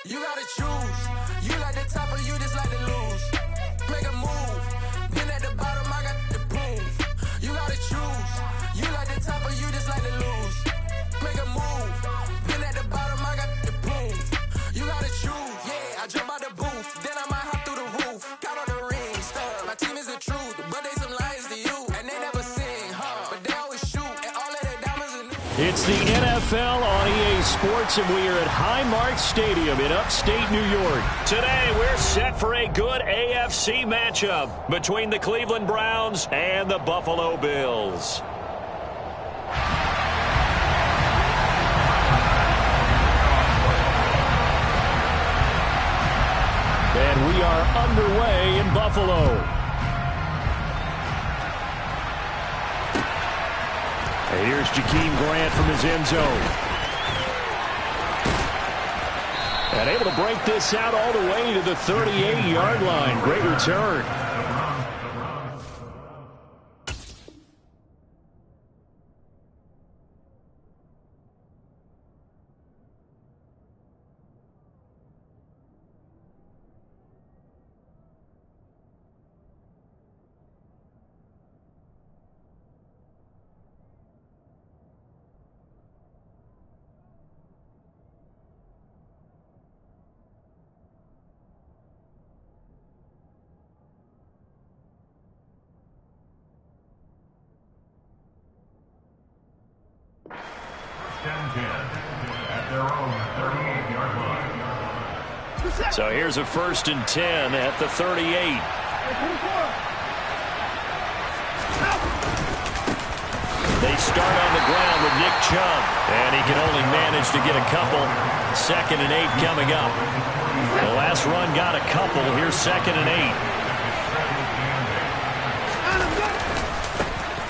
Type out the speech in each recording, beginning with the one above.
You gotta choose. You like the top or you just like to lose. Make a move. Been at the bottom, I got the proof. You gotta choose. You like the top or you just like to lose. Make a move. Been at the bottom, I got the proof. You gotta choose. Yeah, I jump out the booth. Then I might hop through the roof. Count on the ring, stuff. My team is the truth, but they some liars to you. And they never sing, but they always shoot. And all of their diamonds are new. It's the NFL on EA Sports, and we are at Highmark Stadium in upstate New York. Today, we're set for a good AFC matchup between the Cleveland Browns and the Buffalo Bills. And we are underway in Buffalo. And here's Jakeem Grant from his end zone. And able to break this out all the way to the 38-yard line. Great return. At their own 38-yard line. So here's a 1st and 10 at the 38. They start on the ground with Nick Chubb, and he can only manage to get a couple. 2nd and 8 coming up. The last run got a couple. Here's 2nd and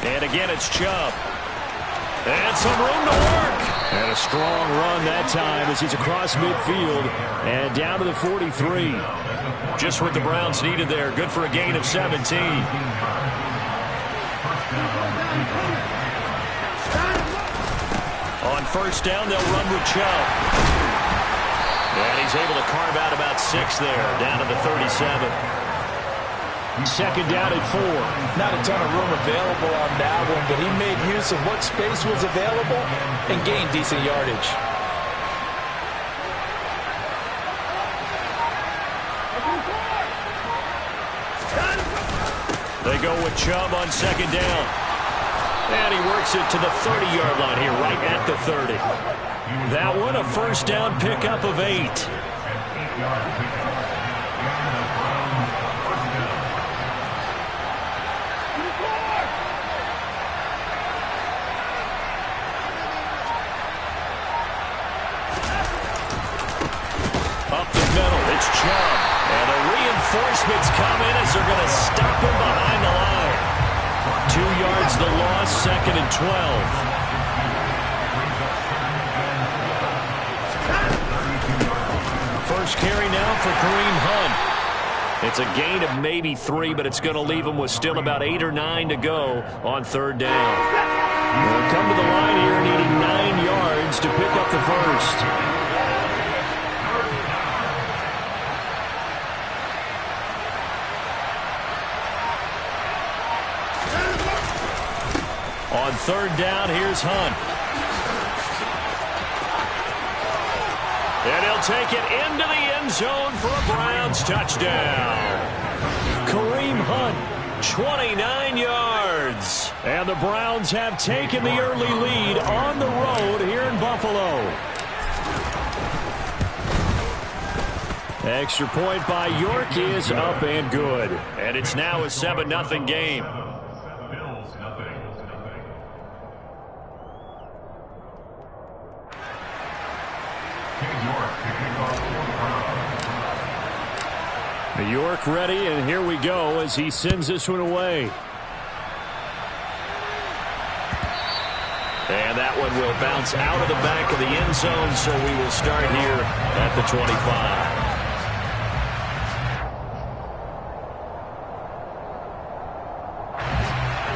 8. And again, it's Chubb. And some room to work. And a strong run that time as he's across midfield and down to the 43. Just what the Browns needed there. Good for a gain of 17. On 1st down, they'll run with Chubb. And he's able to carve out about 6 there, down to the 37. 2nd down at 4. Not a ton of room available on that one, but he made use of what space was available and gained decent yardage. They go with Chubb on 2nd down. And he works it to the 30-yard line here, right at the 30. That one, a 1st down pickup of 8. It's Chubb. And the reinforcements come in as they're going to stop him behind the line. 2 yards the loss, 2nd and 12. First carry now for Kareem Hunt. It's a gain of maybe 3, but it's going to leave him with still about 8 or 9 to go on 3rd down. They'll come to the line here needing 9 yards to pick up the first. On 3rd down, here's Hunt. And he'll take it into the end zone for a Browns touchdown. Kareem Hunt, 29 yards. And the Browns have taken the early lead on the road here in Buffalo. Extra point by York is up and good. And it's now a 7-0 game. York ready, and here we go as he sends this one away. And that one will bounce out of the back of the end zone, so we will start here at the 25.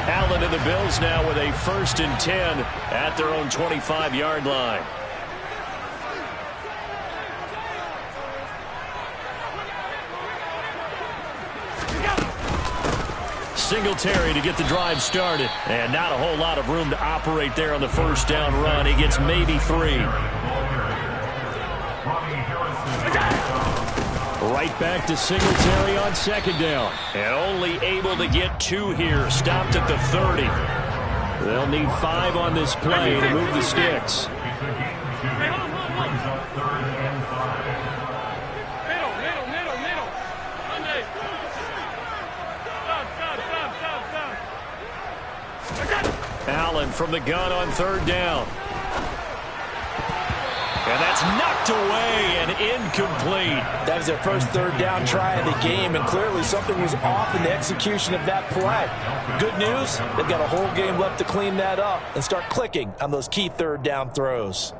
Allen and the Bills now with a 1st and 10 at their own 25-yard line. Singletary to get the drive started. And not a whole lot of room to operate there on the first down run. He gets maybe 3. Right back to Singletary on second down. And only able to get 2 here. Stopped at the 30. They'll need 5 on this play to move the sticks. Allen from the gun on third down. And that's knocked away and incomplete. That was their first third down try of the game, and clearly something was off in the execution of that play. Good news, they've got a whole game left to clean that up and start clicking on those key third down throws.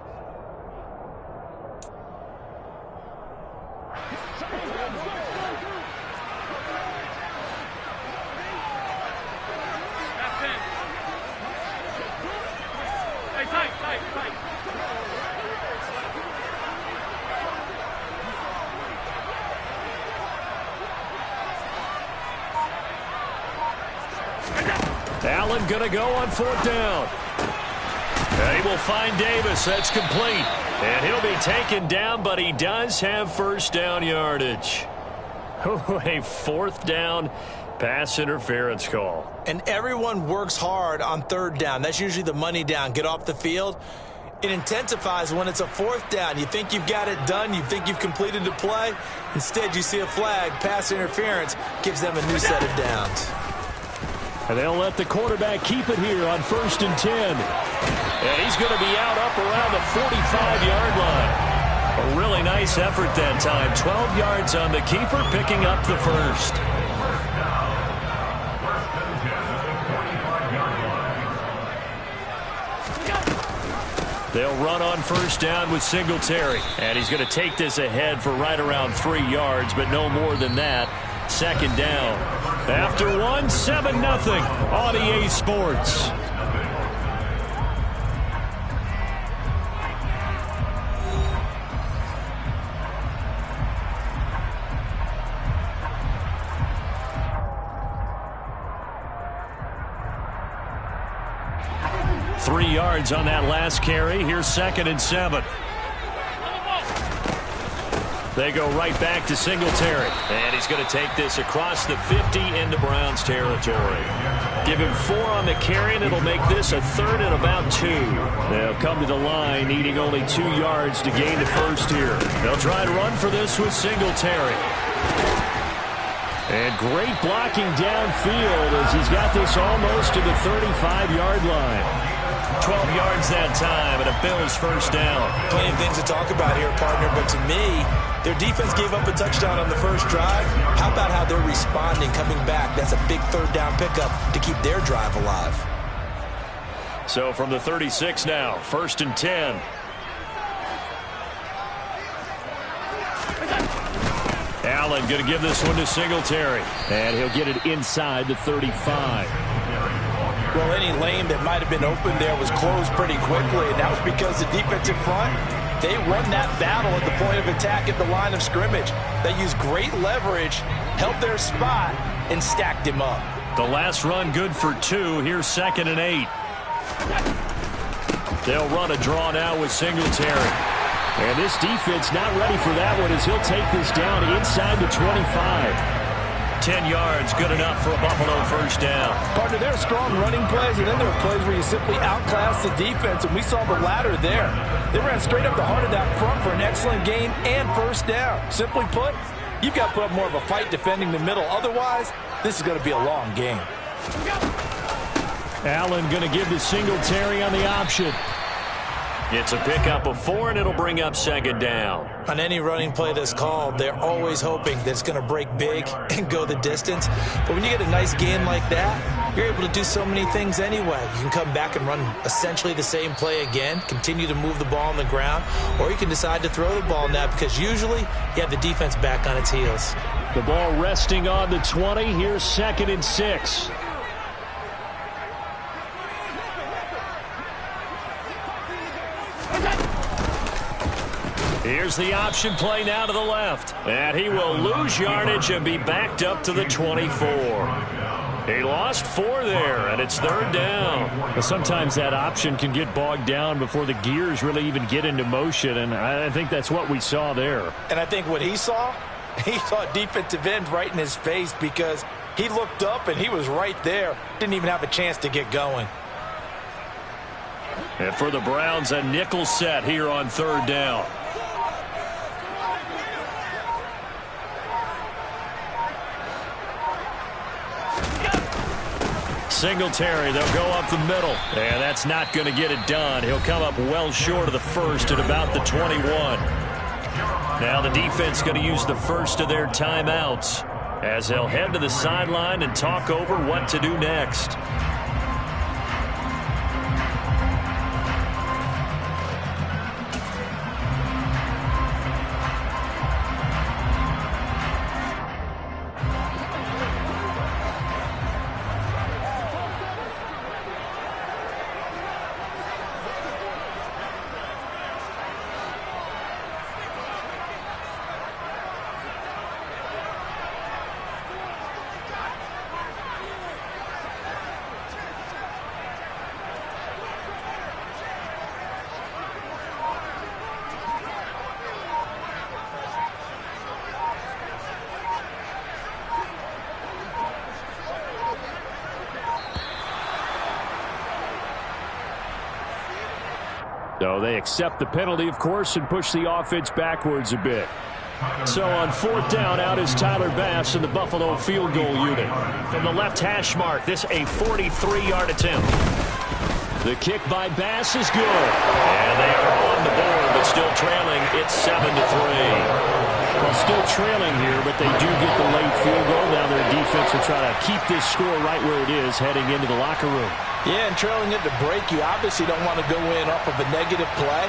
Allen going to go on fourth down. And he will find Davis. That's complete. And he'll be taken down, but he does have first down yardage. A fourth down pass interference call. And everyone works hard on third down. That's usually the money down. Get off the field. It intensifies when it's a fourth down. You think you've got it done. You think you've completed the play. Instead, you see a flag. Pass interference gives them a new set of downs. And they'll let the quarterback keep it here on 1st and 10. And he's going to be out up around the 45-yard line. A really nice effort that time. 12 yards on the keeper, picking up the first. They'll run on first down with Singletary. And he's going to take this ahead for right around 3 yards, but no more than that. Second down. After 1, 7-0 on EA Sports. Three yards on that last carry. Here's 2nd and 7. They go right back to Singletary. And he's going to take this across the 50 into Browns territory. Give him 4 on the carry, and it'll make this a 3rd and about 2. They'll come to the line needing only 2 yards to gain the first here. They'll try and run for this with Singletary. And great blocking downfield as he's got this almost to the 35-yard line. 12 yards that time, and a Bills first down. Plenty of things to talk about here, partner, but to me, their defense gave up a touchdown on the first drive. How about how they're responding, coming back? That's a big third down pickup to keep their drive alive. So from the 36 now, 1st and 10. Allen going to give this one to Singletary, and he'll get it inside the 35. Well, any lane that might have been open there was closed pretty quickly, and that was because the defensive front, they won that battle at the point of attack at the line of scrimmage. They used great leverage, held their spot, and stacked him up. The last run good for 2. Here's 2nd and 8. They'll run a draw now with Singletary. And this defense not ready for that one as he'll take this down inside the 25. 10 yards, good enough for a Buffalo first down. Partner, there are strong running plays, and then there are plays where you simply outclass the defense, and we saw the latter there. They ran straight up the heart of that front for an excellent gain and first down. Simply put, you've got to put up more of a fight defending the middle. Otherwise, this is going to be a long game. Allen going to give the Singletary on the option. It's a pickup of 4, and it'll bring up 2nd down. On any running play that's called, they're always hoping that it's going to break big and go the distance. But when you get a nice gain like that, you're able to do so many things anyway. You can come back and run essentially the same play again, continue to move the ball on the ground, or you can decide to throw the ball now because usually you have the defense back on its heels. The ball resting on the 20. Here's 2nd and 6. Here's the option play now to the left. And he will lose yardage and be backed up to the 24. He lost 4 there, and it's 3rd down. Well, sometimes that option can get bogged down before the gears really even get into motion, and I think that's what we saw there. And I think what he saw defensive end right in his face, because he looked up and he was right there. Didn't even have a chance to get going. And for the Browns, a nickel set here on 3rd down. Singletary, they'll go up the middle. And that's not going to get it done. He'll come up well short of the first at about the 21. Now the defense going to use the first of their timeouts as they'll head to the sideline and talk over what to do next. So they accept the penalty, of course, and push the offense backwards a bit. So on 4th down, out is Tyler Bass in the Buffalo field goal unit. From the left hash mark, this a 43-yard attempt. The kick by Bass is good. And they are on the board, but still trailing. It's 7-3. Well, still trailing here, but they do get the late field goal. Now their defense will try to keep this score right where it is heading into the locker room. Yeah, and trailing it to break, you obviously don't want to go in off of a negative play.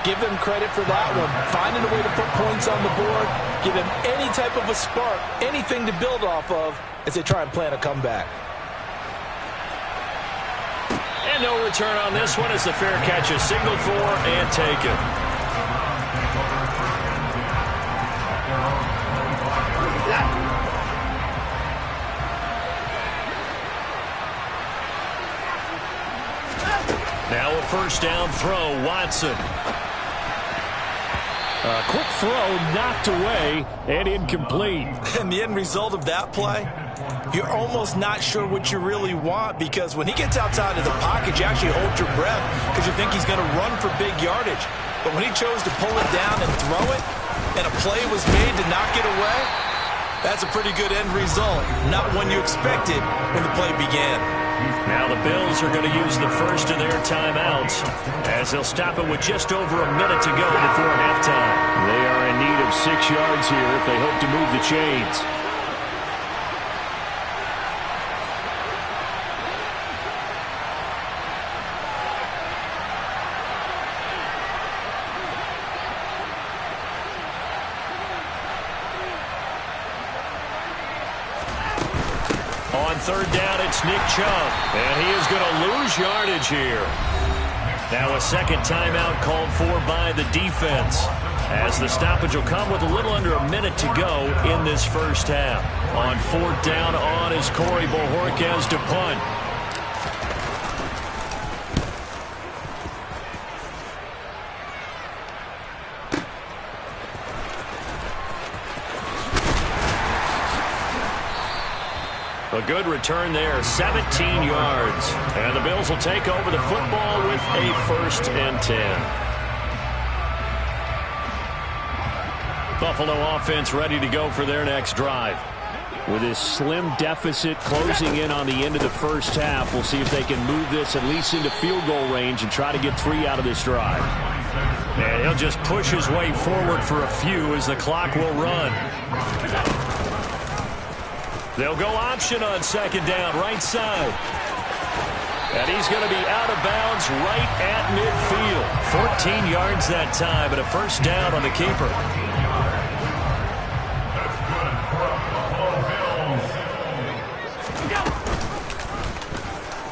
Give them credit for that one. Finding a way to put points on the board. Give them any type of a spark, anything to build off of as they try and plan a comeback. And no return on this one as the fair catch is signaled for and taken. Now a first down throw, Watson. A quick throw knocked away and incomplete. And the end result of that play, you're almost not sure what you really want, because when he gets outside of the pocket, you actually hold your breath because you think he's going to run for big yardage. But when he chose to pull it down and throw it, and a play was made to knock it away, that's a pretty good end result. Not one you expected when the play began. Now the Bills are going to use the first of their timeouts as they'll stop it with just over a minute to go before halftime. They are in need of 6 yards here if they hope to move the chains. On 3rd down, it's Nick Chubb, and he is going to lose yardage here. Now a second timeout called for by the defense, as the stoppage will come with a little under a minute to go in this first half. On 4th down, on is Corey Bojorquez to punt. A good return there, 17 yards. And the Bills will take over the football with a 1st and 10. Buffalo offense ready to go for their next drive. With this slim deficit closing in on the end of the first half, we'll see if they can move this at least into field goal range and try to get 3 out of this drive. And he'll just push his way forward for a few as the clock will run. They'll go option on 2nd down, right side. And he's going to be out of bounds right at midfield. 14 yards that time, and a 1st down on the keeper.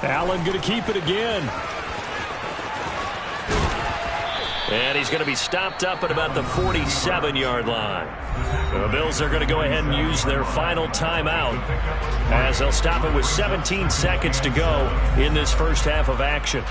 Allen going to keep it again. And he's going to be stopped up at about the 47-yard line. The Bills are going to go ahead and use their final timeout as they'll stop it with 17 seconds to go in this first half of action.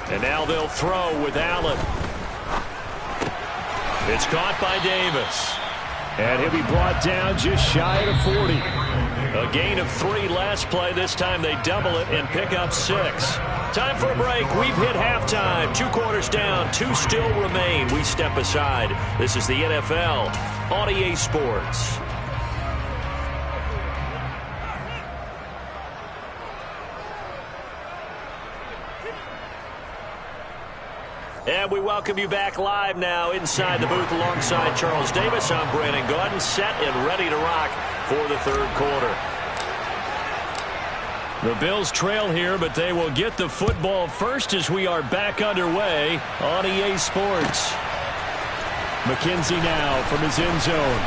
And now they'll throw with Allen. It's caught by Davis. And he'll be brought down just shy of the 40. A gain of 3 last play. This time they double it and pick up 6. Time for a break. We've hit halftime. 2 quarters down. 2 still remain. We step aside. This is the NFL on EA Sports. And we welcome you back live now inside the booth alongside Charles Davis. I'm Brandon Gaudin, set and ready to rock for the third quarter. The Bills trail here, but they will get the football first as we are back underway on EA Sports. McKenzie now from his end zone.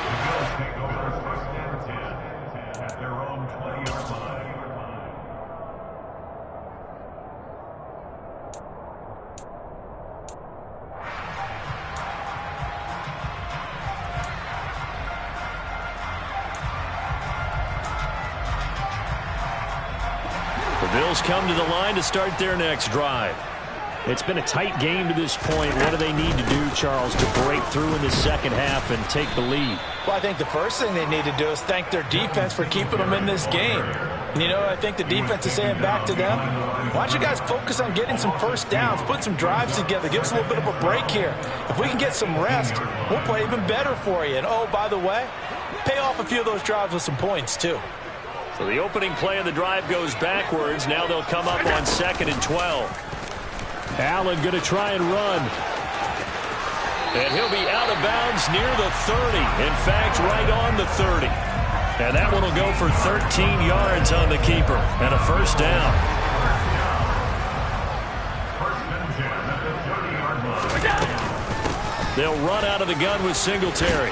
The Bills take over first and 10 at their own 20-yard line. Bills come to the line to start their next drive. It's been a tight game to this point. What do they need to do, Charles, to break through in the second half and take the lead? Well, I think the first thing they need to do is thank their defense for keeping them in this game. And, you know, I think the defense is saying back to them, why don't you guys focus on getting some first downs, put some drives together, give us a little bit of a break here. If we can get some rest, we'll play even better for you. And, oh, by the way, pay off a few of those drives with some points, too. So the opening play of the drive goes backwards. Now they'll come up on 2nd and 12. Allen going to try and run. And he'll be out of bounds near the 30. In fact, right on the 30. And that one will go for 13 yards on the keeper and a first down. They'll run out of the gun with Singletary.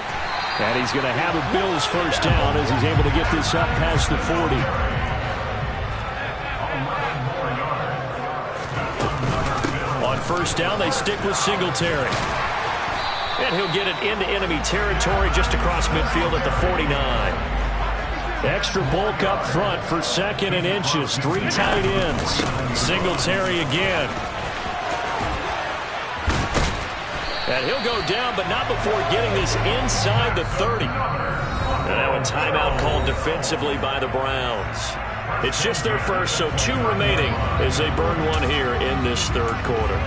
And he's going to have a Bills first down as he's able to get this up past the 40. On first down, they stick with Singletary. And he'll get it into enemy territory just across midfield at the 49. Extra bulk up front for 2nd and inches. 3 tight ends. Singletary again. And he'll go down, but not before getting this inside the 30. And now a timeout called defensively by the Browns. It's just their first, so 2 remaining as they burn one here in this third quarter.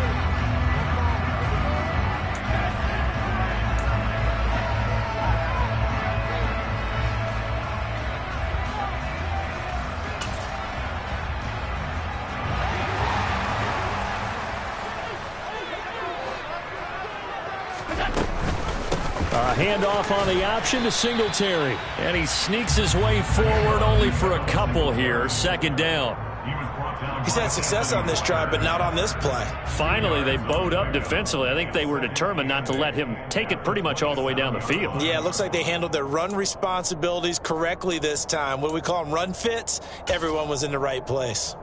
Handoff on the option to Singletary. And he sneaks his way forward only for a couple here. 2nd down. He's had success on this drive, but not on this play. Finally, they bowed up defensively. I think they were determined not to let him take it pretty much all the way down the field. Yeah, it looks like they handled their run responsibilities correctly this time. What do we call them, run fits? Everyone was in the right place.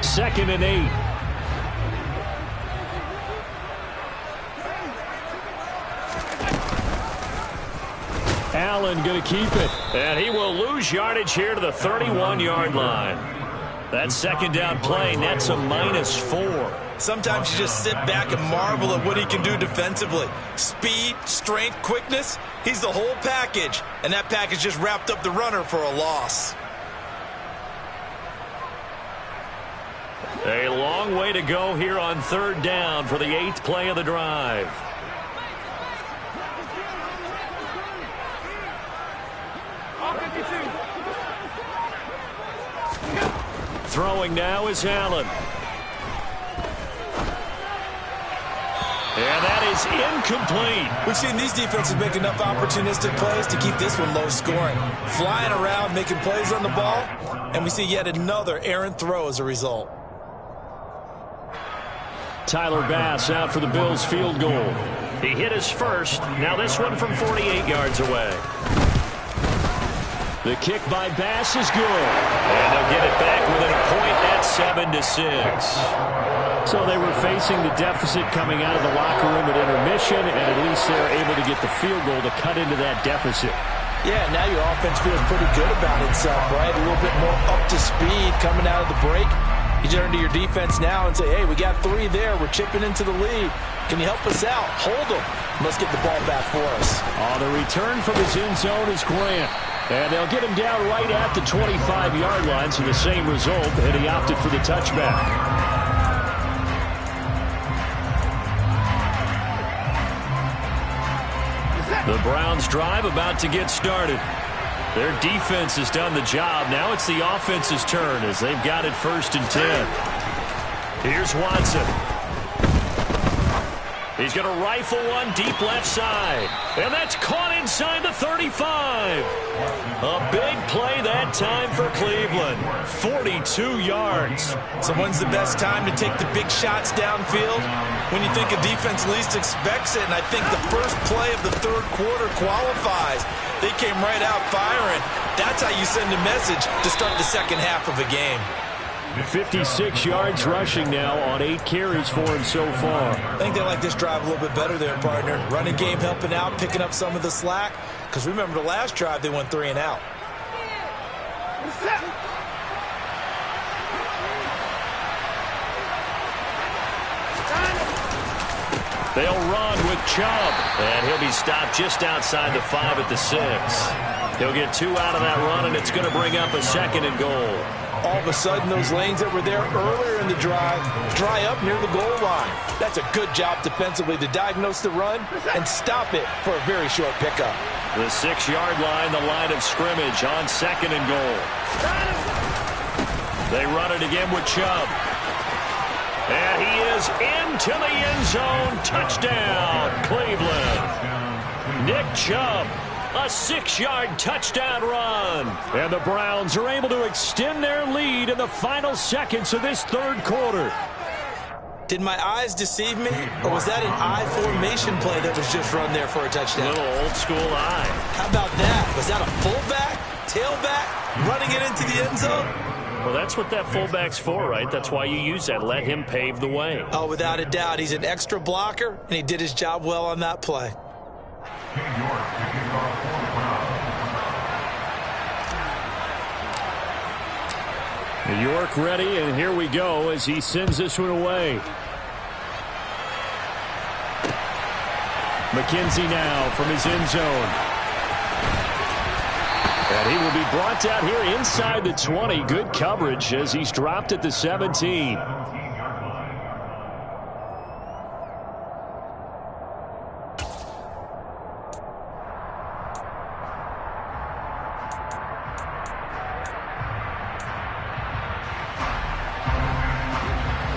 2nd and 8. Allen going to keep it. And he will lose yardage here to the 31-yard line. That 2nd down play nets a -4. Sometimes you just sit back and marvel at what he can do defensively. Speed, strength, quickness, he's the whole package. And that package just wrapped up the runner for a loss. A long way to go here on 3rd down for the 8th play of the drive. Throwing now is Allen. And that is incomplete. We've seen these defenses make enough opportunistic plays to keep this one low scoring. Flying around, making plays on the ball, and we see yet another errant throw as a result. Tyler Bass out for the Bills field goal. He hit his first. Now this one from 48 yards away. The kick by Bass is good. And they'll get it back within a point at 7-6. So they were facing the deficit coming out of the locker room at intermission, and at least they're able to get the field goal to cut into that deficit. Yeah, now your offense feels pretty good about itself, right? A little bit more up to speed coming out of the break. You turn to your defense now and say, hey, we got 3 there. We're chipping into the lead. Can you help us out? Hold them. Let's get the ball back for us. On the return from his end zone is Grant. And they'll get him down right at the 25-yard line, so the same result, and he opted for the touchback. The Browns drive about to get started. Their defense has done the job. Now it's the offense's turn as they've got it 1st and 10. Here's Watson. He's going to rifle one deep left side. And that's caught inside the 35. A big play that time for Cleveland. 42 yards. So when's the best time to take the big shots downfield? When you think a defense least expects it, and I think the first play of the 3rd quarter qualifies. They came right out firing. That's how you send a message to start the second half of a game. 56 yards rushing now on 8 carries for him so far. I think they like this drive a little bit better there, partner. Running game helping out, picking up some of the slack. Because remember the last drive, they went 3 and out. They'll run with Chubb. And he'll be stopped just outside the 5 at the 6. He'll get 2 out of that run, and it's going to bring up a 2nd and goal. All of a sudden, those lanes that were there earlier in the drive dry up near the goal line. That's a good job defensively to diagnose the run and stop it for a very short pickup. The 6-yard line, the line of scrimmage on 2nd and goal. They run it again with Chubb. And he is into the end zone. Touchdown, Cleveland. Nick Chubb. A 6-yard touchdown run. And the Browns are able to extend their lead in the final seconds of this 3rd quarter. Did my eyes deceive me? Or was that an I formation play that was just run there for a touchdown? Little old school eye. How about that? Was that a fullback, tailback, running it into the end zone? Well, that's what that fullback's for, right? That's why you use that. Let him pave the way. Oh, without a doubt. He's an extra blocker, and he did his job well on that play. New York ready, and here we go as he sends this one away. McKenzie now from his end zone. And he will be brought down here inside the 20. Good coverage as he's dropped at the 17.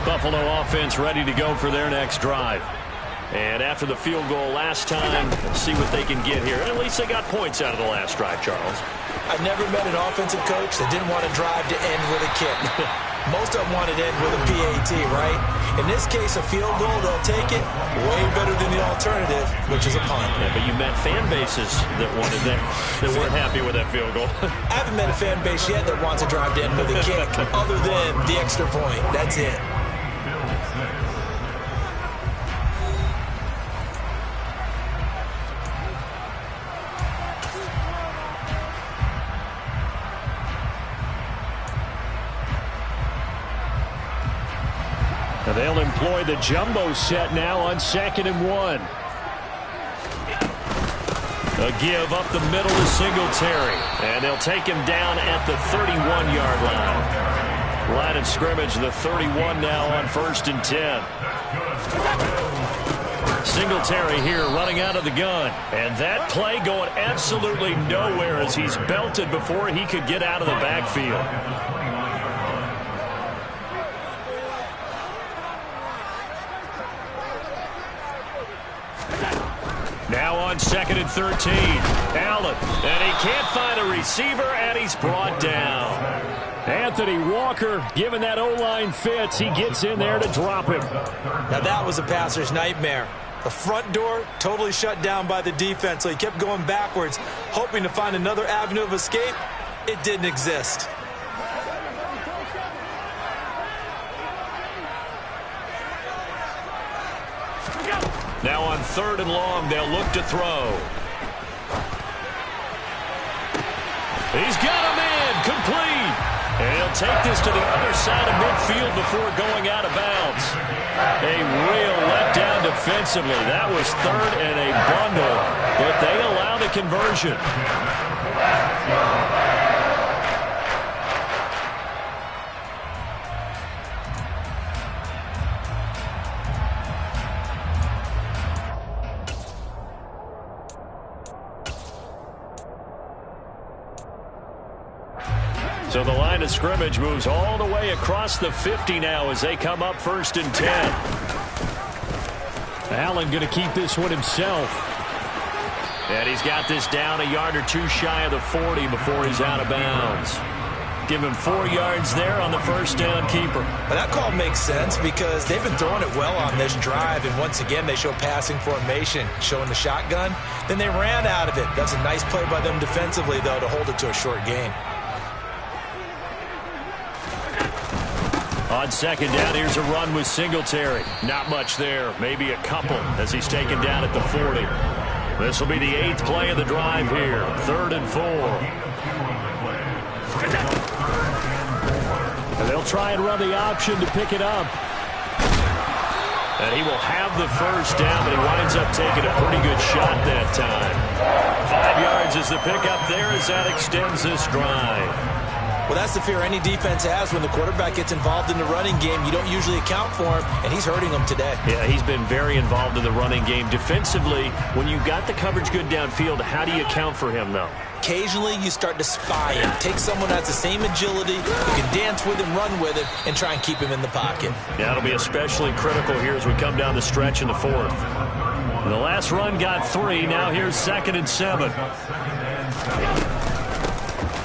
Buffalo offense ready to go for their next drive. And after the field goal last time, see what they can get here. At least they got points out of the last drive, Charles. I've never met an offensive coach that didn't want to drive to end with a kick. Most of them wanted to end with a PAT, right? In this case, a field goal, they'll take it. Way better than the alternative, which is a punt. Yeah, but you met fan bases that wanted that weren't happy with that field goal. I haven't met a fan base yet that wants a drive to end with a kick other than the extra point. That's it. They'll employ the jumbo set now on 2nd and 1. A give up the middle to Singletary. And they'll take him down at the 31-yard line. Line of scrimmage, the 31 now on 1st and 10. Singletary here running out of the gun. And that play going absolutely nowhere as he's belted before he could get out of the backfield. Now on 2nd and 13. Allen, and he can't find a receiver, and he's brought down. Anthony Walker, given that O-line fits, he gets in there to drop him. Now that was a passer's nightmare. The front door totally shut down by the defense, so he kept going backwards, hoping to find another avenue of escape. It didn't exist. Now on 3rd and long, they'll look to throw. He's got him in, complete. And he'll take this to the other side of midfield before going out of bounds. A real letdown defensively. That was 3rd and a bundle, but they allow the conversion. So the line of scrimmage moves all the way across the 50 now as they come up 1st and 10. Allen going to keep this one himself. And he's got this down a yard or two shy of the 40 before he's out of bounds. Give him 4 yards there on the first down keeper. Well, that call makes sense because they've been throwing it well on this drive, and once again they show passing formation, showing the shotgun. Then they ran out of it. That's a nice play by them defensively, though, to hold it to a short gain. On 2nd down, here's a run with Singletary. Not much there, maybe a couple as he's taken down at the 40. This will be the 8th play of the drive here, 3rd and 4. And they'll try and run the option to pick it up. And he will have the first down, but he winds up taking a pretty good shot that time. 5 yards is the pickup there as that extends this drive. Well, that's the fear any defense has when the quarterback gets involved in the running game. You don't usually account for him, and he's hurting them today. Yeah, he's been very involved in the running game. Defensively, when you got the coverage good downfield, how do you account for him, though? Occasionally, you start to spy him. Take someone that has the same agility, who can dance with him, run with him, and try and keep him in the pocket. Yeah, that'll be especially critical here as we come down the stretch in the 4th. And the last run got 3. Now here's 2nd and 7.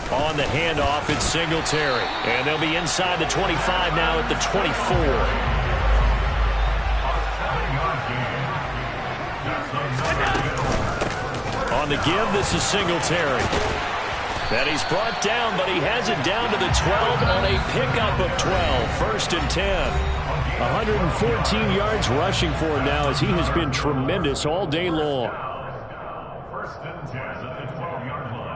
On the handoff, it's Singletary. And they'll be inside the 25 now at the 24. On the give, this is Singletary. And he's brought down, but he has it down to the 12 on a pickup of 12. 1st and 10. 114 yards rushing for him now as he has been tremendous all day long. 1st and 10 at the 12-yard line.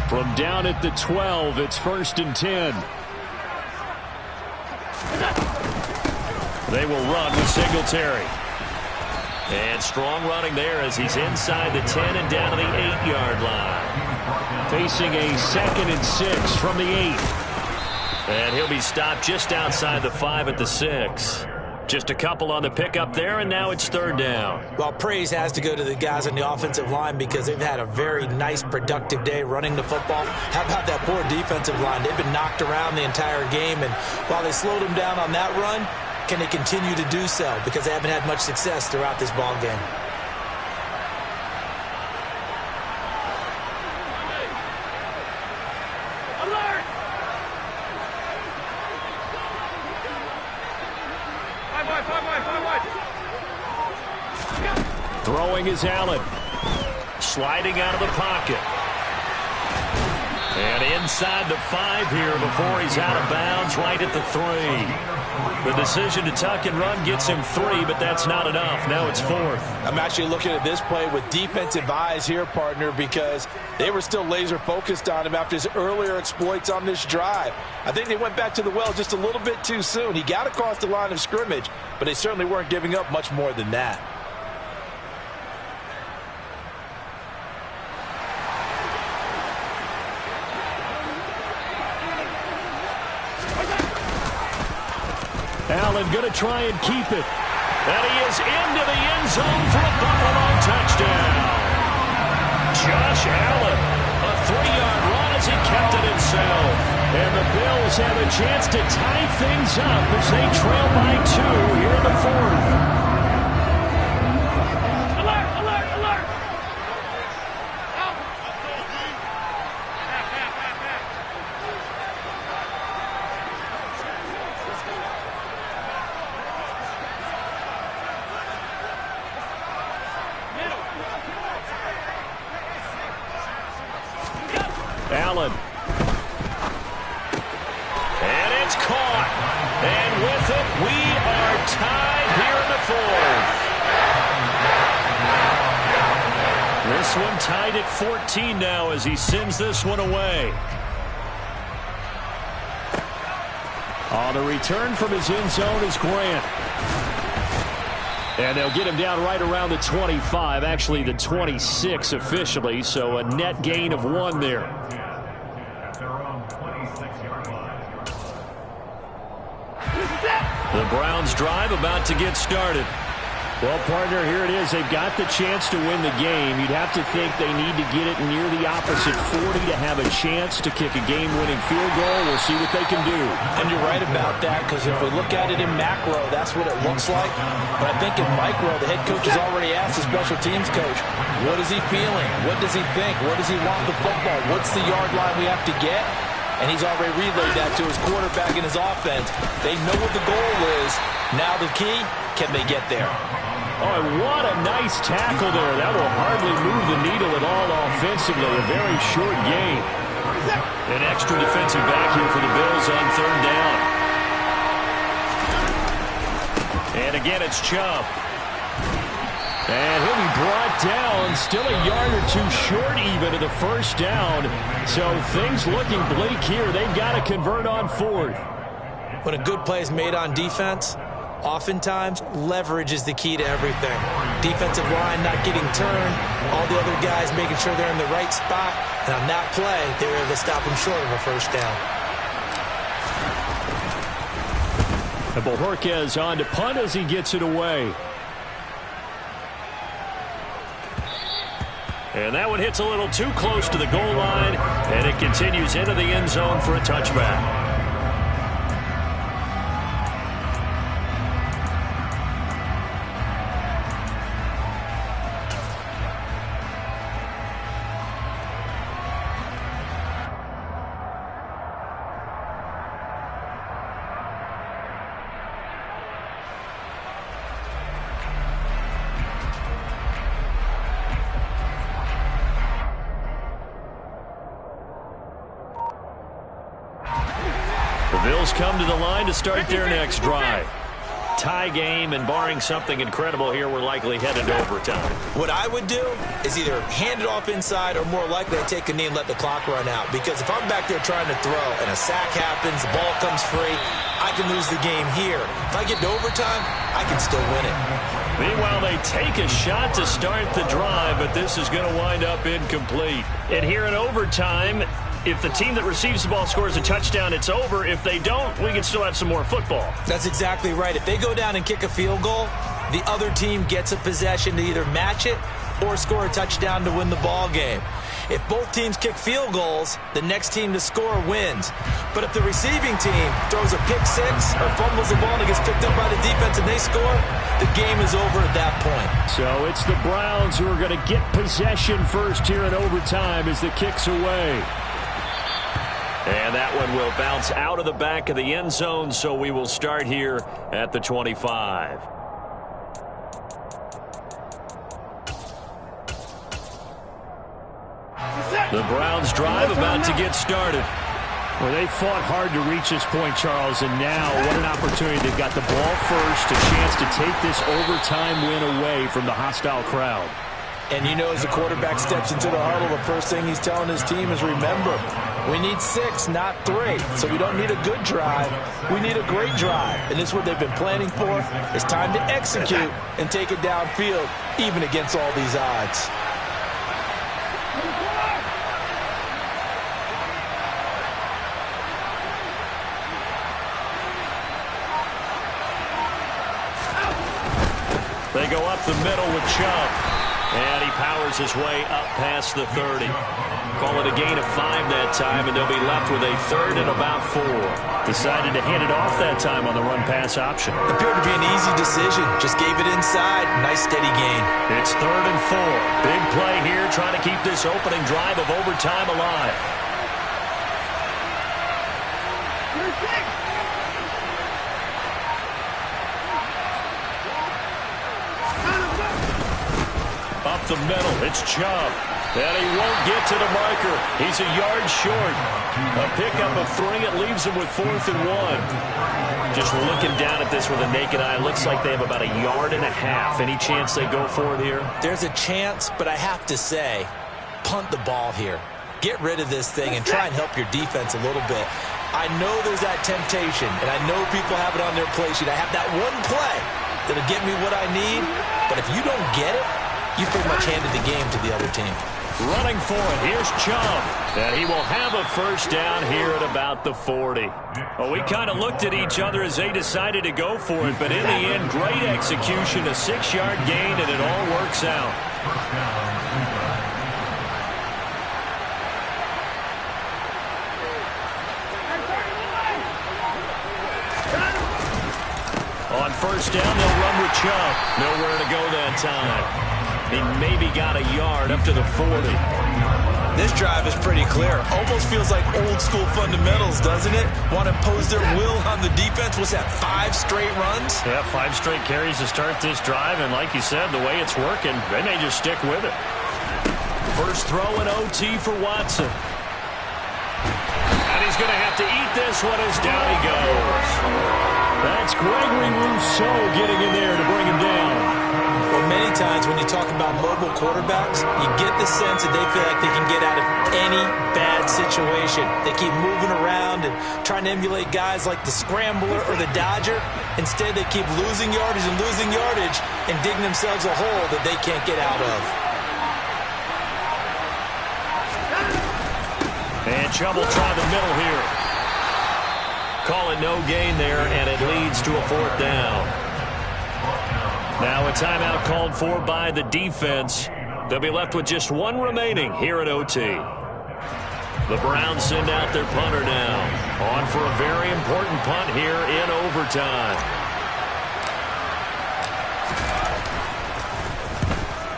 From down at the 12, it's 1st and 10. They will run with Singletary. And strong running there as he's inside the 10 and down to the 8-yard line. Facing a 2nd and 6 from the 8. And he'll be stopped just outside the 5 at the 6. Just a couple on the pickup there, and now it's 3rd down. Well, praise has to go to the guys on the offensive line because they've had a very nice, productive day running the football. How about that poor defensive line? They've been knocked around the entire game, and while they slowed them down on that run, can they continue to do so? Because they haven't had much success throughout this ball game. Throwing is Allen. Sliding out of the pocket. And inside the 5 here before he's out of bounds right at the 3. The decision to tuck and run gets him 3, but that's not enough. Now it's 4th. I'm actually looking at this play with defensive eyes here, partner, because they were still laser focused on him after his earlier exploits on this drive. I think they went back to the well just a little bit too soon. He got across the line of scrimmage, but they certainly weren't giving up much more than that. Allen going to try and keep it. And he is into the end zone for a Buffalo touchdown. Josh Allen, a 3-yard run as he kept it himself. And the Bills have a chance to tie things up as they trail by 2 here in the fourth. Allen. And it's caught. And with it, we are tied here in the fourth. This one tied at 14 now as he sends this one away. The return from his end zone is Grant. And they'll get him down right around the 25, actually the 26 officially, so a net gain of 1 there. At their own 26-yard line. The Browns drive about to get started. Well, partner, here it is. They've got the chance to win the game. You'd have to think they need to get it near the opposite 40 to have a chance to kick a game-winning field goal. We'll see what they can do. And you're right about that, because if we look at it in macro, that's what it looks like. But I think in micro, the head coach has already asked the special teams coach, what is he feeling? What does he think? What does he want the football? What's the yard line we have to get? And he's already relayed that to his quarterback and his offense. They know what the goal is. Now the key, can they get there? Oh, and what a nice tackle there. That will hardly move the needle at all offensively. A very short gain. An extra defensive back here for the Bills on third down. And again, it's Chubb. And he'll be brought down, still a yard or two short even of the first down. So things looking bleak here. They've got to convert on fourth. When a good play is made on defense, oftentimes leverage is the key to everything. Defensive line not getting turned, all the other guys making sure they're in the right spot. And on that play, they were able to stop him short of a first down. And Bojorquez on to punt as he gets it away. And that one hits a little too close to the goal line, and it continues into the end zone for a touchback. Bills come to the line to start their next drive. Tie game, and barring something incredible here, we're likely headed to overtime. What I would do is either hand it off inside or more likely I take a knee and let the clock run out. Because if I'm back there trying to throw and a sack happens, the ball comes free, I can lose the game here. If I get to overtime, I can still win it. Meanwhile, they take a shot to start the drive, but this is going to wind up incomplete. And here in overtime, if the team that receives the ball scores a touchdown, it's over. If they don't, we can still have some more football. That's exactly right. If they go down and kick a field goal, the other team gets a possession to either match it or score a touchdown to win the ball game. If both teams kick field goals, the next team to score wins. But if the receiving team throws a pick six or fumbles the ball and it gets picked up by the defense and they score, the game is over at that point. So it's the Browns who are going to get possession first here in overtime as the kick's away. And that one will bounce out of the back of the end zone, so we will start here at the 25. The Browns drive about to get started. Well, they fought hard to reach this point, Charles, and now what an opportunity. They've got the ball first, a chance to take this overtime win away from the hostile crowd. And you know, as the quarterback steps into the huddle, the first thing he's telling his team is, remember, we need 6, not 3. So we don't need a good drive. We need a great drive. And this is what they've been planning for. It's time to execute and take it downfield, even against all these odds. They go up the middle with Chubb. And he powers his way up past the 30. Call it a gain of 5 that time, and they'll be left with a 3rd and about 4. Decided to hand it off that time on the run-pass option. Appeared to be an easy decision. Just gave it inside. Nice steady gain. It's 3rd and 4. Big play here, trying to keep this opening drive of overtime alive. Up the middle, it's Chubb. And he won't get to the marker. He's a yard short. A pickup of 3. It leaves him with 4th and 1. Just looking down at this with a naked eye, looks like they have about a 1.5 yards. Any chance they go for it here? There's a chance, but I have to say, punt the ball here. Get rid of this thing and try and help your defense a little bit. I know there's that temptation, and I know people have it on their play sheet. I have that one play that'll get me what I need, but if you don't get it, you pretty much handed the game to the other team. Running for it, here's Chubb. And he will have a 1st down here at about the 40. Well, we kind of looked at each other as they decided to go for it, but in the end, great execution, a 6-yard gain, and it all works out. On 1st down, they'll run with Chubb. Nowhere to go that time. He maybe got a yard up to the 40. This drive is pretty clear. Almost feels like old school fundamentals, doesn't it? Want to impose their will on the defense. What's that, 5 straight runs? Yeah, 5 straight carries to start this drive. And like you said, the way it's working, they may just stick with it. First throw in OT for Watson. And he's going to have to eat this one as down he goes. That's Gregory Rousseau getting in there to bring him down. Well, many times when you talk about mobile quarterbacks, you get the sense that they feel like they can get out of any bad situation. They keep moving around and trying to emulate guys like the Scrambler or the Dodger. Instead, they keep losing yardage and digging themselves a hole that they can't get out of. And Chubb will try the middle here. Call it no gain there, and it leads to a 4th down. Now a timeout called for by the defense. They'll be left with just 1 remaining here at OT. The Browns send out their punter now. On for a very important punt here in overtime.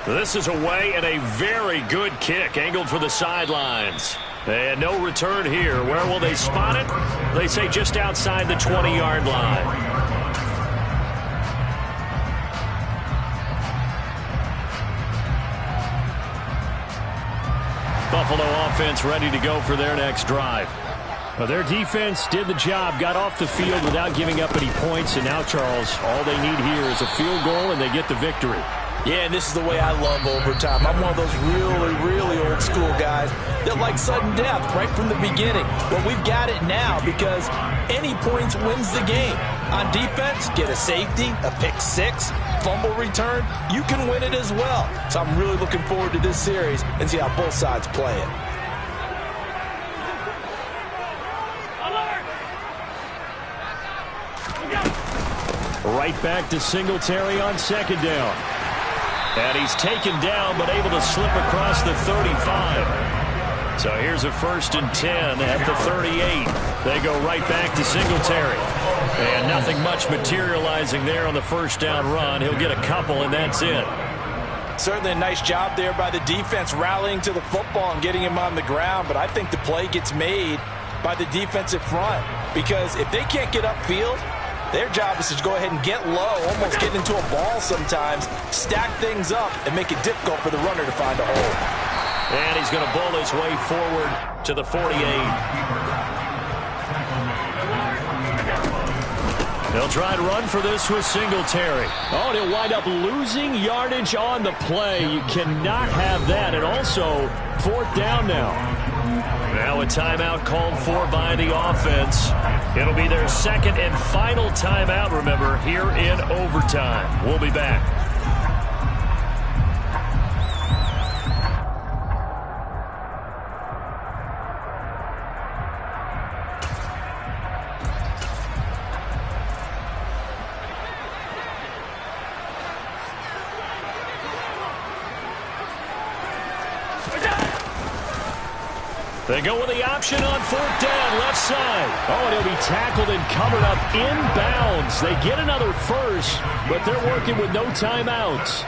This is away and a very good kick angled for the sidelines. And no return here. Where will they spot it? They say just outside the 20-yard line. Buffalo offense ready to go for their next drive. Well, their defense did the job, got off the field without giving up any points, and now, Charles, all they need here is a field goal, and they get the victory. Yeah, and this is the way I love overtime. I'm one of those really old school guys that like sudden death right from the beginning. Well, we've got it now because any points wins the game. On defense, get a safety, a pick 6, fumble return, you can win it as well. So I'm really looking forward to this series and see how both sides play it. Right back to Singletary on 2nd down. And he's taken down, but able to slip across the 35. So here's a 1st and 10 at the 38. They go right back to Singletary. And nothing much materializing there on the 1st down run. He'll get a couple, and that's it. Certainly a nice job there by the defense rallying to the football and getting him on the ground. But I think the play gets made by the defensive front. Because if they can't get upfield, their job is to go ahead and get low, almost get into a ball sometimes, stack things up, and make it difficult for the runner to find a hole. And he's going to bowl his way forward to the 48. They'll try to run for this with Singletary. Oh, and he'll wind up losing yardage on the play. You cannot have that. And also, 4th down now. Now a timeout called for by the offense. It'll be their 2nd and final timeout, remember, here in overtime. We'll be back. They go with the option on 4th down, left side. Oh, and he'll be tackled and covered up inbounds. They get another first, but they're working with no timeouts.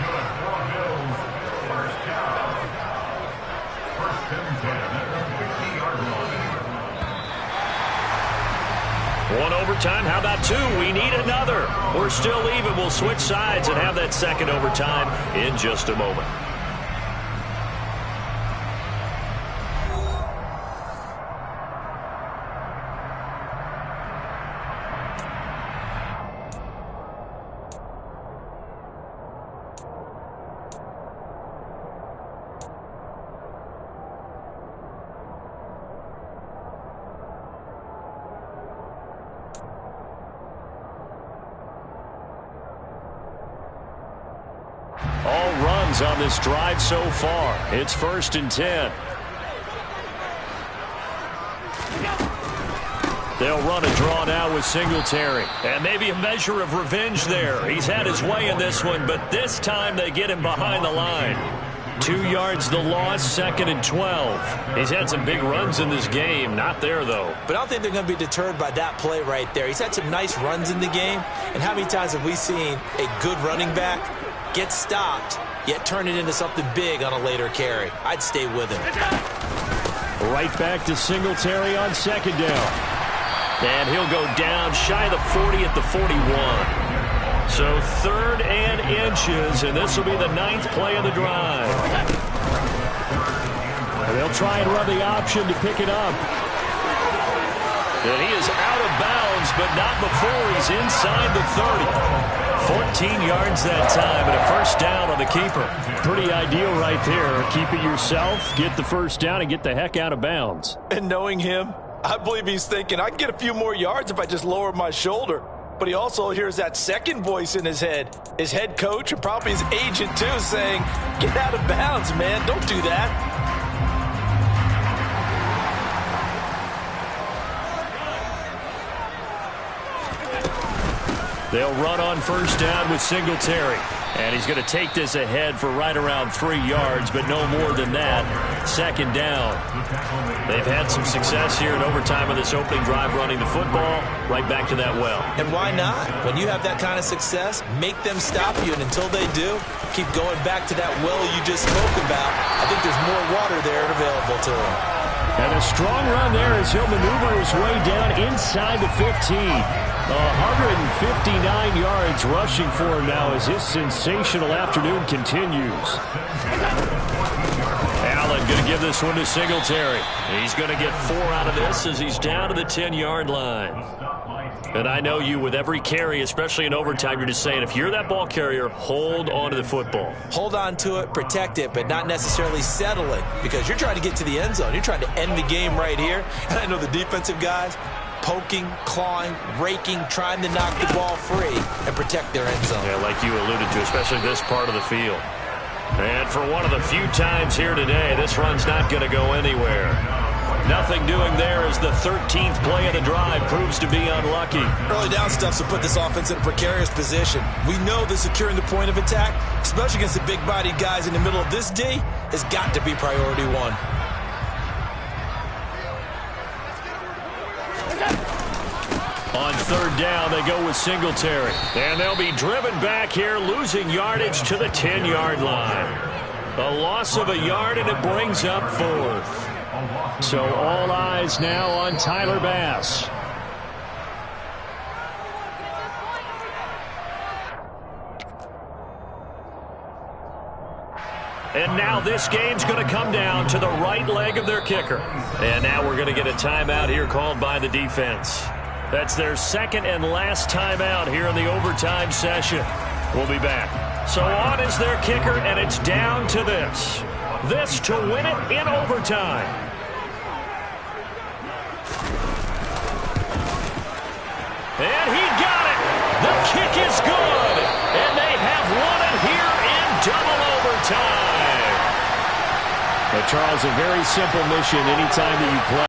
One overtime, how about two? We need another. We're still even. We'll switch sides and have that second overtime in just a moment. All runs on this drive so far. It's 1st and 10. They'll run a draw now with Singletary. And maybe a measure of revenge there. He's had his way in this one, but this time they get him behind the line. 2 yards the loss, 2nd and 12. He's had some big runs in this game. Not there, though. But I don't think they're going to be deterred by that play right there. He's had some nice runs in the game. And how many times have we seen a good running back get stopped, yet turn it into something big on a later carry? I'd stay with him. Right back to Singletary on 2nd down. And he'll go down shy of the 40 at the 41. So 3rd and inches, and this will be the 9th play of the drive. And they'll try and run the option to pick it up. And he is out of bounds, but not before he's inside the 30. 14 yards that time, and a 1st down on the keeper. Pretty ideal right there. Keep it yourself, get the 1st down, and get the heck out of bounds. And knowing him, I believe he's thinking, I can get a few more yards if I just lower my shoulder. But he also hears that second voice in his head. His head coach and probably his agent, too, saying, get out of bounds, man. Don't do that. They'll run on 1st down with Singletary. And he's going to take this ahead for right around 3 yards, but no more than that. 2nd down. They've had some success here in overtime on this opening drive running the football. Right back to that well. And why not? When you have that kind of success, make them stop you. And until they do, keep going back to that well you just spoke about. I think there's more water there available to him. And a strong run there as he'll maneuver his way down inside the 15. 159 yards rushing for him now as his sensational afternoon continues. Allen going to give this one to Singletary. He's going to get 4 out of this as he's down to the 10-yard line. And I know you, with every carry, especially in overtime, you're just saying, if you're that ball carrier, hold on to the football. Hold on to it, protect it, but not necessarily settle it, because you're trying to get to the end zone. You're trying to end the game right here. And I know the defensive guys, poking, clawing, raking, trying to knock the ball free and protect their end zone. Yeah, like you alluded to, especially this part of the field. And for one of the few times here today, this run's not going to go anywhere. Nothing doing there as the 13th play of the drive proves to be unlucky. Early down stuffs will put this offense in a precarious position. We know that securing the point of attack, especially against the big-bodied guys in the middle of this D, has got to be priority one. On 3rd down, they go with Singletary. And they'll be driven back here, losing yardage to the 10-yard line. A loss of a yard, and it brings up 4th. So all eyes now on Tyler Bass. And now this game's going to come down to the right leg of their kicker. And now we're going to get a timeout here called by the defense. That's their 2nd and last timeout here in the overtime session. We'll be back. So on is their kicker, and it's down to this. This to win it in overtime. And he got it. The kick is good. And they have won it here in double overtime. But Charles, a very simple mission anytime that you play.